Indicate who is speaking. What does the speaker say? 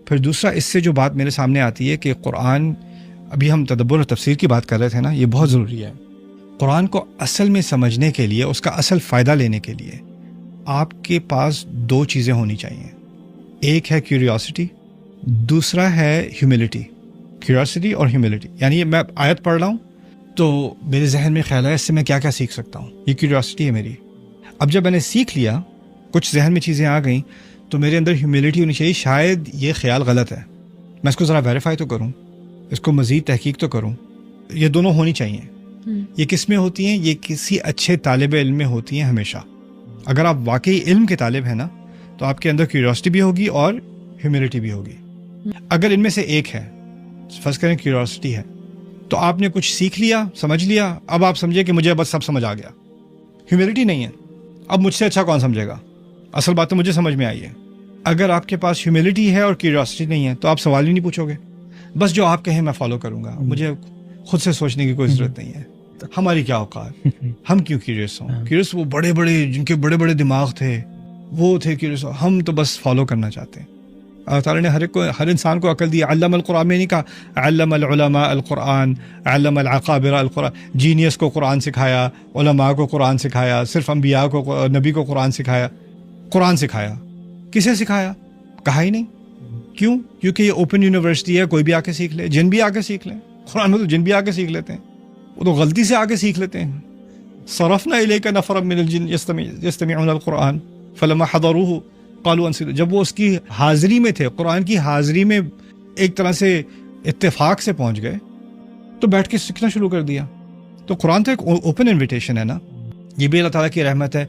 Speaker 1: پھر دوسرا اس سے جو بات میرے سامنے آتی ہے کہ قرآن، ابھی ہم تدبر اور تفسیر کی بات کر رہے تھے نا، یہ بہت ضروری ہے. قرآن کو اصل میں سمجھنے کے لیے، اس کا اصل فائدہ لینے کے لیے آپ کے پاس دو چیزیں ہونی چاہیے. ایک ہے کیوریوسٹی، دوسرا ہے ہیوملٹی. کیوریوسٹی اور ہیوملٹی، یعنی میں آیت پڑھ رہا ہوں تو میرے ذہن میں خیال ہے اس سے میں کیا کیا سیکھ سکتا ہوں، یہ کیوریوسٹی ہے میری. اب جب میں نے سیکھ لیا، کچھ ذہن میں چیزیں آ گئیں، تو میرے اندر ہیوملٹی ہونی چاہیے. شاید یہ خیال غلط ہے، میں اس کو ذرا ویریفائی تو کروں، اس کو مزید تحقیق تو کروں. یہ دونوں ہونی چاہیے. یہ کس میں ہوتی ہیں؟ یہ کسی اچھے طالب علم میں ہوتی ہیں ہمیشہ. اگر آپ واقعی علم کے طالب ہیں نا، تو آپ کے اندر کیوریوسٹی بھی ہوگی اور ہیوملٹی بھی ہوگی. اگر ان میں سے ایک ہے، فرض کریں کیوریوسٹی ہے، تو آپ نے کچھ سیکھ لیا، سمجھ لیا، اب آپ سمجھے کہ مجھے بس سب سمجھ آ گیا. ہیوملٹی نہیں ہے، اب مجھ سے اچھا کون سمجھے گا، اصل بات تو مجھے سمجھ میں آئی ہے. اگر آپ کے پاس ہیوملٹی ہے اور کیوریوسٹی نہیں ہے تو آپ سوال ہی نہیں پوچھو گے، بس جو آپ کہیں میں فالو کروں گا، مجھے خود سے سوچنے کی کوئی ضرورت نہیں ہے. ہماری کیا اوقات، ہم کیوں کیوریس ہوں؟ کیوریس وہ بڑے بڑے، جن کے بڑے بڑے دماغ تھے، وہ تھے کیوریس. ہم تو بس فالو کرنا چاہتے ہیں. اللہ تعالیٰ نے ہر انسان کو عقل دی. علم القرآن میں نہیں کہا علم العلماء القرآن، علم العقابر القرآن. جینیس کو قرآن سکھایا، علماء کو قرآن سکھایا، صرف انبیاء کو، نبی کو قرآن سکھایا. قرآن سکھایا کسے سکھایا؟ کہا ہی نہیں. کیوں؟ کیونکہ یہ اوپن یونیورسٹی ہے، کوئی بھی آ کے سیکھ لے. جن بھی آ کے سیکھ لیں. قرآن میں تو جن بھی آ کے سیکھ لیتے ہیں، وہ تو غلطی سے آ کے سیکھ لیتے ہیں. صرفنا الیک نفرا من الجن یستمعون القرآن فلما حضروه قالوا انصتوا. جب وہ اس کی حاضری میں تھے، قرآن کی حاضری میں ایک طرح سے اتفاق سے پہنچ گئے، تو بیٹھ کے سیکھنا شروع کر دیا. تو قرآن تو ایک اوپن انویٹیشن ہے نا. یہ بھی اللہ تعالیٰ کی رحمت ہے.